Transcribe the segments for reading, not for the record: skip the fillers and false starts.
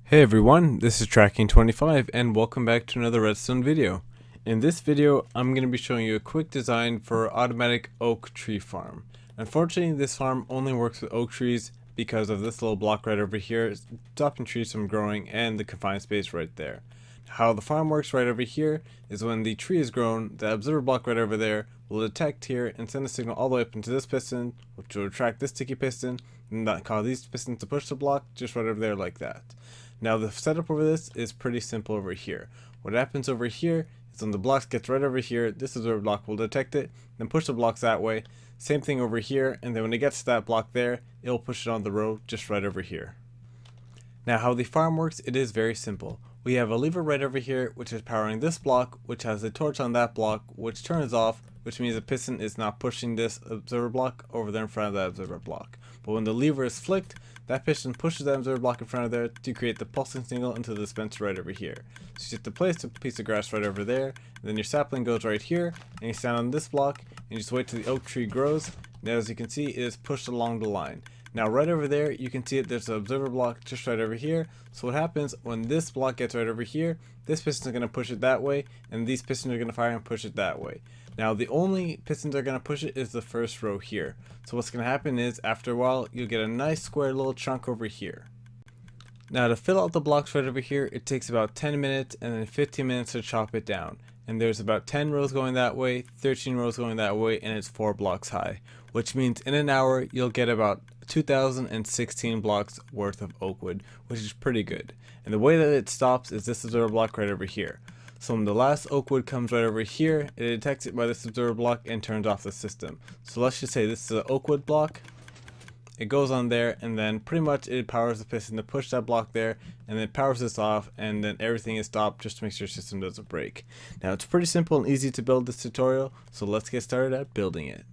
Hey everyone, this is Tracking25 and welcome back to another redstone video. In this video, I'm going to be showing you a quick design for automatic oak tree farm. Unfortunately, this farm only works with oak trees because of this little block right over here, stopping trees from growing and the confined space right there. How the farm works right over here is when the tree is grown, the observer block right over there will detect here and send a signal all the way up into this piston, which will attract this sticky piston, and that cause these pistons to push the block just right over there like that. Now the setup over this is pretty simple over here. What happens over here is when the blocks gets right over here, this observer block will detect it, then push the blocks that way. Same thing over here, and then when it gets to that block there, it'll push it on the row just right over here. Now how the farm works, it is very simple. We have a lever right over here which is powering this block, which has a torch on that block which turns off, which means the piston is not pushing this observer block over there in front of that observer block. But when the lever is flicked, that piston pushes that observer block in front of there to create the pulsing signal into the dispenser right over here. So you just have to place a piece of grass right over there, and then your sapling goes right here, and you stand on this block, and you just wait till the oak tree grows. Now as you can see, it is pushed along the line. Now right over there, you can see it, there's an observer block just right over here. So what happens when this block gets right over here, this piston is going to push it that way, and these pistons are going to fire and push it that way. Now the only pistons that are going to push it is the first row here. So what's going to happen is after a while, you'll get a nice square little chunk over here. Now to fill out the blocks right over here, it takes about 10 minutes and then 15 minutes to chop it down. And there's about 10 rows going that way, 13 rows going that way, and it's 4 blocks high. Which means in an hour, you'll get about 2016 blocks worth of oak wood, which is pretty good. And the way that it stops is this observer block right over here. So when the last oak wood comes right over here, it detects it by this observer block and turns off the system. So let's just say this is an oak wood block. It goes on there, and then pretty much it powers the piston to push that block there, and then it powers this off, and then everything is stopped just to make sure your system doesn't break. Now it's pretty simple and easy to build this tutorial, so let's get started at building it.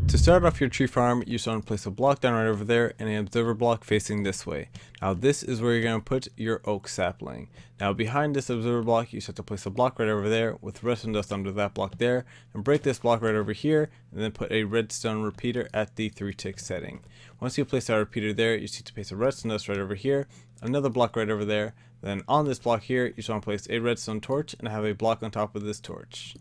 To start off your tree farm, you just want to place a block down right over there and an observer block facing this way. Now this is where you're going to put your oak sapling. Now behind this observer block, you just have to place a block right over there with redstone dust under that block there, and break this block right over here, and then put a redstone repeater at the 3-tick setting. Once you place that repeater there, you just need to place a redstone dust right over here, another block right over there, then on this block here, you just want to place a redstone torch and have a block on top of this torch.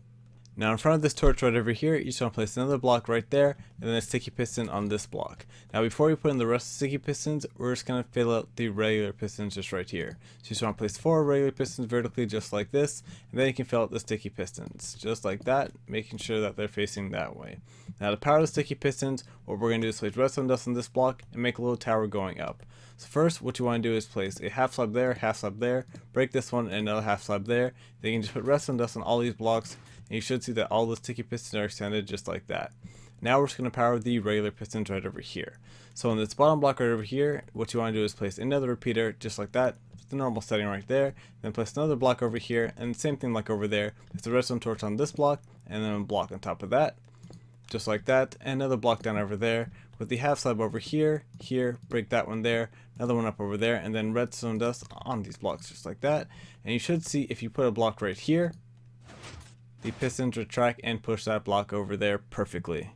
Now in front of this torch right over here, you just want to place another block right there, and then a sticky piston on this block. Now before we put in the rest of the sticky pistons, we're just going to fill out the regular pistons just right here. So you just want to place 4 regular pistons vertically just like this, and then you can fill out the sticky pistons just like that, making sure that they're facing that way. Now to power the sticky pistons, what we're going to do is place redstone dust on this block and make a little tower going up. So first what you want to do is place a half slab there, break this one and another half slab there. Then you can just put redstone dust on all these blocks, and you should see that all the sticky pistons are extended just like that. Now we're just going to power the regular pistons right over here. So on this bottom block right over here, what you want to do is place another repeater just like that, the normal setting right there, then place another block over here, and same thing like over there, place the redstone torch on this block, and then a block on top of that, just like that, and another block down over there, with the half slab over here, break that one there, another one up over there, and then redstone dust on these blocks just like that. And you should see if you put a block right here, the pistons retract and push that block over there perfectly.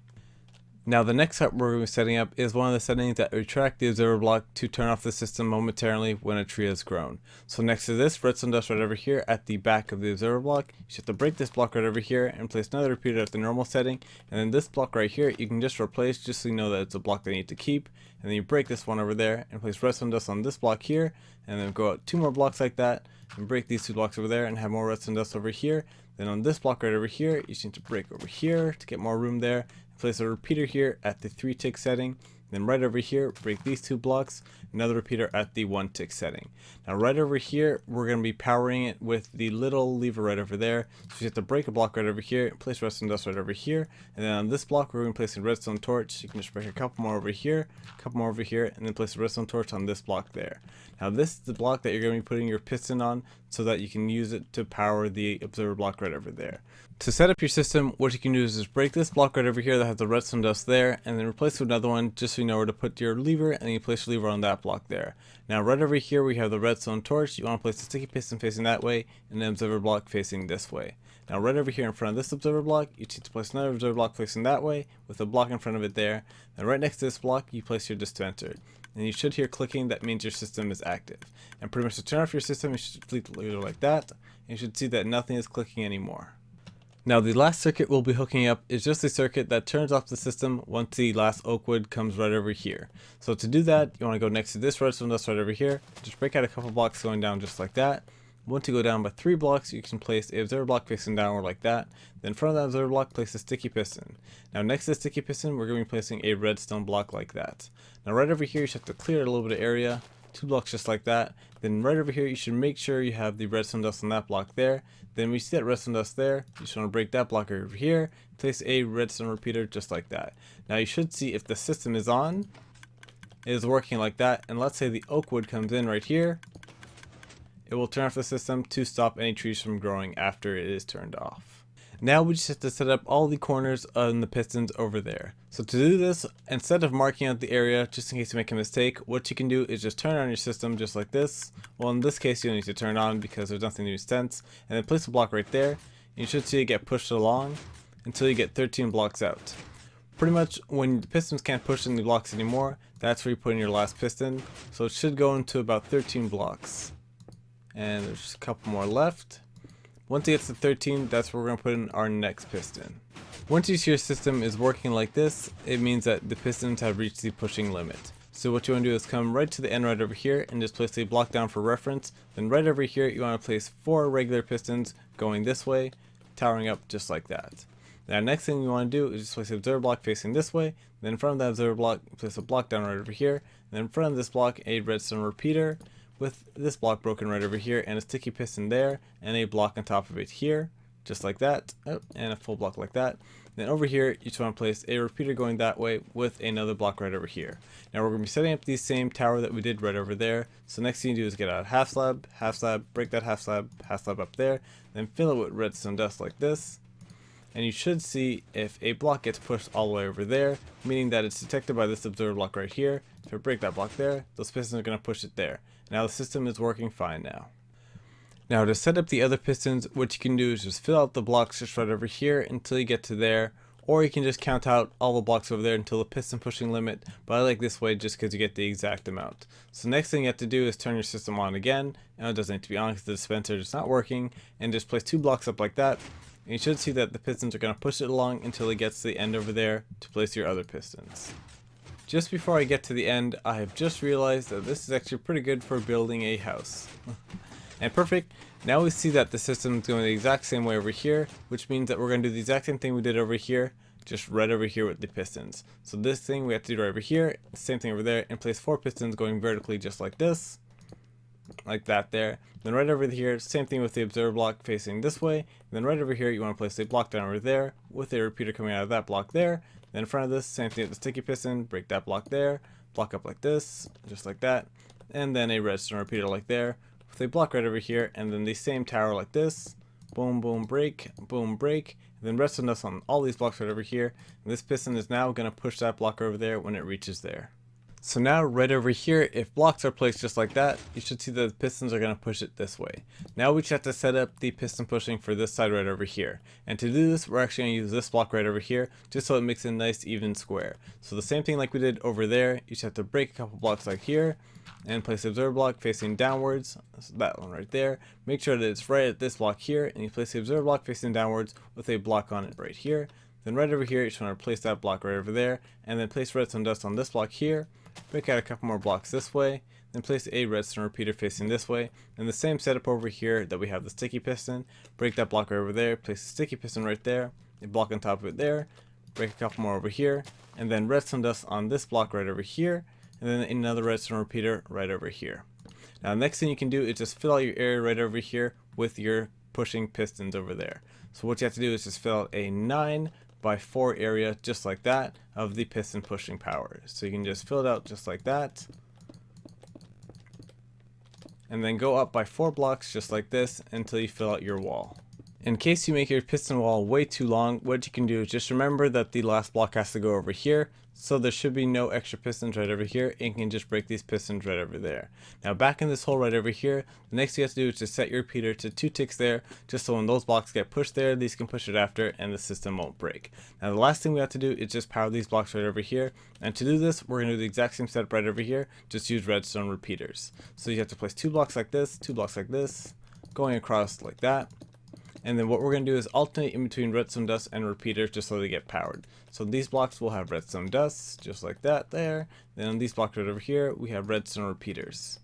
Now the next step we're going to be setting up is one of the settings that retract the observer block to turn off the system momentarily when a tree has grown. So next to this redstone dust right over here at the back of the observer block, you just have to break this block right over here and place another repeater at the normal setting, and then this block right here you can just replace just so you know that it's a block that you need to keep, and then you break this one over there and place redstone dust on this block here, and then go out 2 more blocks like that and break these 2 blocks over there and have more redstone dust over here. Then on this block right over here, you just need to break over here to get more room there. Place a repeater here at the 3-tick setting. Then right over here, break these 2 blocks, another repeater at the 1-tick setting. Now right over here, we're going to be powering it with the little lever right over there. So you have to break a block right over here, place redstone dust right over here, and then on this block, we're going to place a redstone torch. You can just break a couple more over here, and then place a redstone torch on this block there. Now this is the block that you're going to be putting your piston on so that you can use it to power the observer block right over there. To set up your system, what you can do is just break this block right over here that has the redstone dust there, and then replace it with another one just so you know where to put your lever, and you place your lever on that block there. Now right over here we have the redstone torch. You want to place the sticky piston facing that way and the observer block facing this way. Now right over here in front of this observer block, you need to place another observer block facing that way with a block in front of it there. Then right next to this block, you place your dispenser. and you should hear clicking. That means your system is active. And pretty much to turn off your system, you should fleet the leader like that, and you should see that nothing is clicking anymore. Now the last circuit we'll be hooking up is just a circuit that turns off the system once the last oak wood comes right over here. So to do that, you want to go next to this redstone dust right over here, just break out a couple blocks going down just like that. Once you go down by 3 blocks, you can place a observer block facing downward like that. Then in front of that observer block, place a sticky piston. Now next to the sticky piston, we're going to be placing a redstone block like that. Now right over here, you should have to clear a little bit of area, 2 blocks just like that. Then right over here, you should make sure you have the redstone dust on that block there. Then we see that redstone dust there, you just want to break that block over here, place a redstone repeater just like that. Now you should see if the system is on, it is working like that, and let's say the oak wood comes in right here, it will turn off the system to stop any trees from growing after it is turned off. Now we just have to set up all the corners on the pistons over there. So to do this, instead of marking out the area just in case you make a mistake, what you can do is just turn on your system just like this. Well, in this case you don't need to turn it on because there's nothing to do sense. And then place a block right there, and you should see it get pushed along until you get 13 blocks out. Pretty much when the pistons can't push any blocks anymore, that's where you put in your last piston. So it should go into about 13 blocks. And there's just a couple more left. Once it gets to 13, that's where we're going to put in our next piston. Once you see your system is working like this, it means that the pistons have reached the pushing limit. So what you want to do is come right to the end right over here and just place a block down for reference. Then right over here, you want to place 4 regular pistons going this way, towering up just like that. Now next thing you want to do is just place an observer block facing this way. Then in front of that observer block, place a block down right over here. And then in front of this block, a redstone repeater, with this block broken right over here and a sticky piston there and a block on top of it here just like that, and a full block like that. Then over here you just want to place a repeater going that way with another block right over here. Now we're going to be setting up the same tower that we did right over there. So next thing you do is get out half slab, break that half slab up there, then fill it with redstone dust like this. And you should see if a block gets pushed all the way over there, meaning that it's detected by this observer block right here. If I break that block there, those pistons are going to push it there. Now the system is working fine now. Now to set up the other pistons, what you can do is just fill out the blocks just right over here until you get to there, or you can just count out all the blocks over there until the piston pushing limit, but I like this way just because you get the exact amount. So next thing you have to do is turn your system on again, and it doesn't need to be on because the dispenser is not working, and just place 2 blocks up like that. And you should see that the pistons are going to push it along until it gets to the end over there to place your other pistons. Just before I get to the end, I have just realized that this is actually pretty good for building a house. And perfect, now we see that the system is going the exact same way over here, which means that we're going to do the exact same thing we did over here, just right over here with the pistons. So this thing we have to do right over here, same thing over there, and place 4 pistons going vertically just like this. Like that there. Then right over here, same thing with the observer block facing this way. And then right over here, you want to place a block down over there with a repeater coming out of that block there. Then in front of this, same thing with the sticky piston, break that block there, block up like this, just like that. And then a redstone repeater like there with a block right over here. And then the same tower like this. Boom, boom, break, boom, break. And then redstone dust on all these blocks right over here. And this piston is now going to push that block over there when it reaches there. So now right over here, if blocks are placed just like that, you should see that the pistons are going to push it this way. Now we just have to set up the piston pushing for this side right over here. And to do this, we're actually going to use this block right over here, just so it makes a nice even square. So the same thing like we did over there, you just have to break a couple blocks like here, and place the observer block facing downwards, so that one right there. Make sure that it's right at this block here, and you place the observer block facing downwards with a block on it right here. Then right over here, you just want to place that block right over there, and then place redstone dust on this block here. Break out a couple more blocks this way, then place a redstone repeater facing this way, and the same setup over here that we have the sticky piston. Break that block right over there, place the sticky piston right there, a block on top of it there, break a couple more over here, and then redstone dust on this block right over here, and then another redstone repeater right over here. Now the next thing you can do is just fill out your area right over here with your pushing pistons over there. So what you have to do is just fill out a 9x4 area just like that of the piston pushing power. So you can just fill it out just like that, and then go up by 4 blocks just like this until you fill out your wall. In case you make your piston wall way too long, what you can do is just remember that the last block has to go over here, so there should be no extra pistons right over here, and you can just break these pistons right over there. Now back in this hole right over here, the next thing you have to do is just set your repeater to 2 ticks there, just so when those blocks get pushed there, these can push it after and the system won't break. Now the last thing we have to do is just power these blocks right over here, and to do this, we're going to do the exact same setup right over here, just use redstone repeaters. So you have to place 2 blocks like this, 2 blocks like this, going across like that. And then what we're going to do is alternate in between redstone dust and repeaters just so they get powered. So these blocks will have redstone dust, just like that there. Then on these blocks right over here, we have redstone repeaters,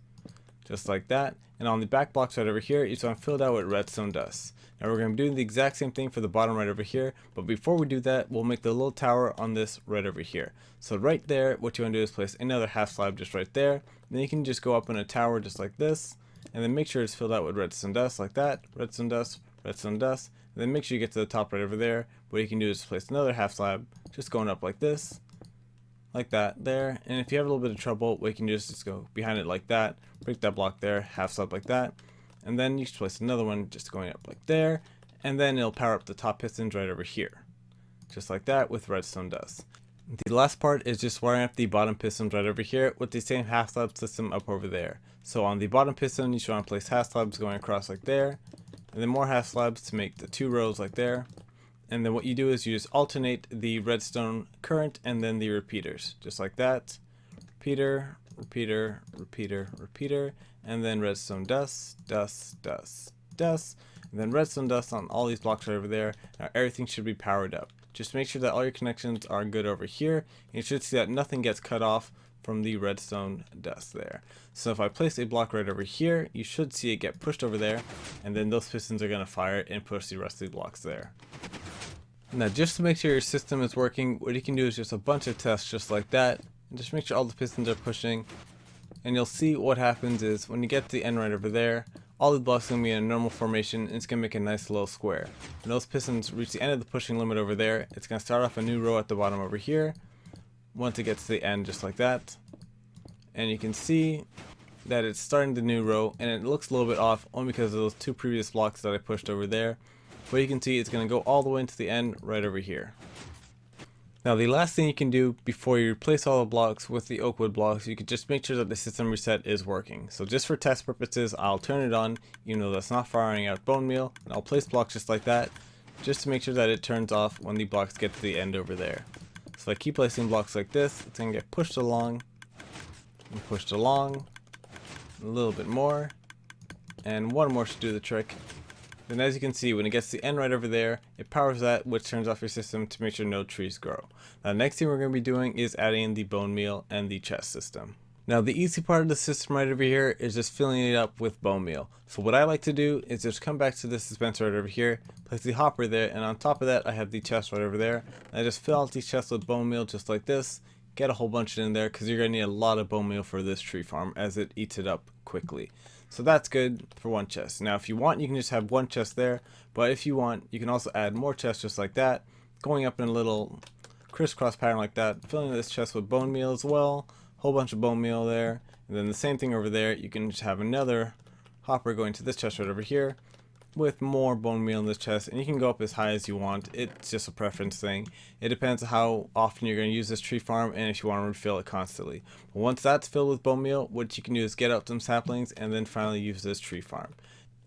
just like that. And on the back blocks right over here, you just want to fill it out with redstone dust. Now we're going to be doing the exact same thing for the bottom right over here, but before we do that, we'll make the little tower on this right over here. So right there, what you want to do is place another half slab just right there. Then you can just go up in a tower just like this, and then make sure it's filled out with redstone dust like that, redstone dust, redstone dust, and then make sure you get to the top right over there. What you can do is place another half slab, just going up like this, like that there. And if you have a little bit of trouble, what you can do is just go behind it like that, break that block there, half slab like that, and then you can place another one just going up like there, and then it'll power up the top pistons right over here, just like that with redstone dust. The last part is just wiring up the bottom pistons right over here with the same half slab system up over there. So on the bottom piston, you should want to place half slabs going across like there, and then more half slabs to make the 2 rows like there. And then what you do is you just alternate the redstone current and then the repeaters, just like that. Repeater, repeater, repeater, repeater, and then redstone dust, dust, dust, dust, and then redstone dust on all these blocks right over there. Now everything should be powered up. Just make sure that all your connections are good over here, and you should see that nothing gets cut off from the redstone dust there. So if I place a block right over here, you should see it get pushed over there, and then those pistons are going to fire and push the rest of the blocks there. Now just to make sure your system is working, what you can do is just a bunch of tests just like that, and just make sure all the pistons are pushing, and you'll see what happens is when you get to the end right over there, all the blocks are going to be in a normal formation, and it's going to make a nice little square. When those pistons reach the end of the pushing limit over there, it's going to start off a new row at the bottom over here, once it gets to the end just like that. And you can see that it's starting the new row, and it looks a little bit off only because of those 2 previous blocks that I pushed over there. But you can see it's going to go all the way into the end right over here. Now the last thing you can do before you replace all the blocks with the oak wood blocks, you can just make sure that the system reset is working. So just for test purposes, I'll turn it on, even though that's not firing out bone meal, and I'll place blocks just like that, just to make sure that it turns off when the blocks get to the end over there. So if I keep placing blocks like this, it's going to get pushed along, and pushed along, a little bit more, and one more should do the trick. Then as you can see, when it gets to the end right over there, it powers that, which turns off your system to make sure no trees grow. Now the next thing we're going to be doing is adding in the bone meal and the chest system. Now the easy part of the system right over here is just filling it up with bone meal. So what I like to do is just come back to this dispenser right over here, place the hopper there, and on top of that I have the chest right over there. And I just fill out these chests with bone meal just like this. Get a whole bunch in there because you're going to need a lot of bone meal for this tree farm as it eats it up quickly. So that's good for one chest. Now if you want, you can just have one chest there, but if you want, you can also add more chests just like that, going up in a little crisscross pattern like that, filling this chest with bone meal as well, whole bunch of bone meal there, and then the same thing over there. You can just have another hopper going to this chest right over here with more bone meal in this chest, and you can go up as high as you want. It's just a preference thing. It depends on how often you're going to use this tree farm and if you want to refill it constantly. But once that's filled with bone meal, what you can do is get out some saplings and then finally use this tree farm.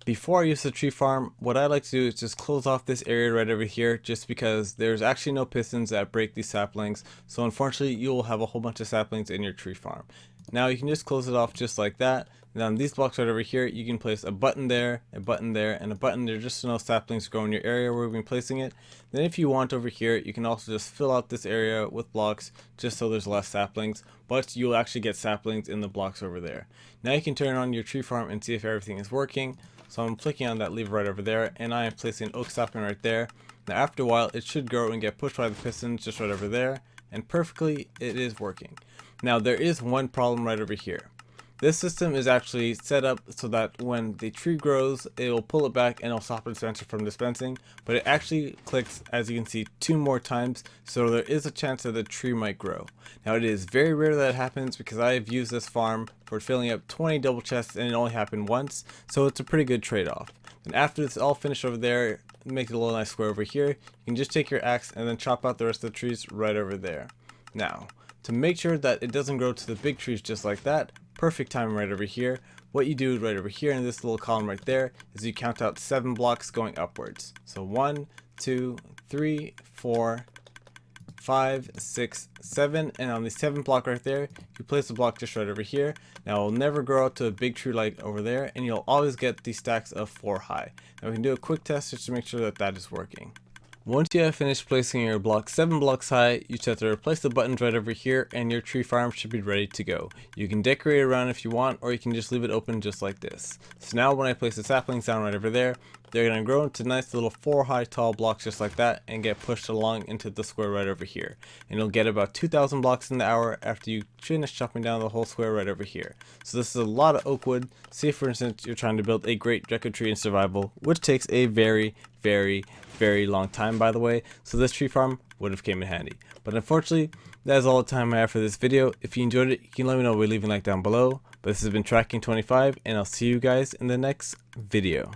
Before I use the tree farm, what I like to do is just close off this area right over here, just because there's actually no pistons that break these saplings, so unfortunately you will have a whole bunch of saplings in your tree farm. Now you can just close it off just like that. And on these blocks right over here, you can place a button there, and a button there, just so no saplings grow in your area where we've been placing it. Then if you want over here, you can also just fill out this area with blocks just so there's less saplings, but you'll actually get saplings in the blocks over there. Now you can turn on your tree farm and see if everything is working. So I'm clicking on that lever right over there, and I am placing an oak sapling right there. Now after a while, it should grow and get pushed by the pistons just right over there, and perfectly it is working. Now there is one problem right over here. This system is actually set up so that when the tree grows, it will pull it back and it'll stop the dispenser from dispensing, but it actually clicks, as you can see, 2 more times, so there is a chance that the tree might grow. Now it is very rare that it happens because I have used this farm for filling up 20 double chests and it only happened once, so it's a pretty good trade-off. And after it's all finished over there, make it a little nice square over here, you can just take your axe and then chop out the rest of the trees right over there. Now, to make sure that it doesn't grow to the big trees just like that, perfect time right over here, what you do right over here in this little column right there is you count out 7 blocks going upwards. So 1, 2, 3, 4, 5, 6, 7, and on the 7th block right there, you place the block just right over here. Now it'll never grow up to a big tree like over there, and you'll always get these stacks of 4 high. Now we can do a quick test just to make sure that that is working. Once you have finished placing your block 7 blocks high, you just have to replace the buttons right over here and your tree farm should be ready to go. You can decorate around if you want, or you can just leave it open just like this. So now when I place the saplings down right over there, they're going to grow into nice little 4 high tall blocks just like that and get pushed along into the square right over here. And you'll get about 2,000 blocks in the hour after you finish chopping down the whole square right over here. So this is a lot of oak wood. Say for instance you're trying to build a great deco tree in survival, which takes a very long time by the way, so this tree farm would have came in handy. But unfortunately, that is all the time I have for this video. If you enjoyed it, you can let me know by leaving a like down below. But this has been Tracking 25, and I'll see you guys in the next video.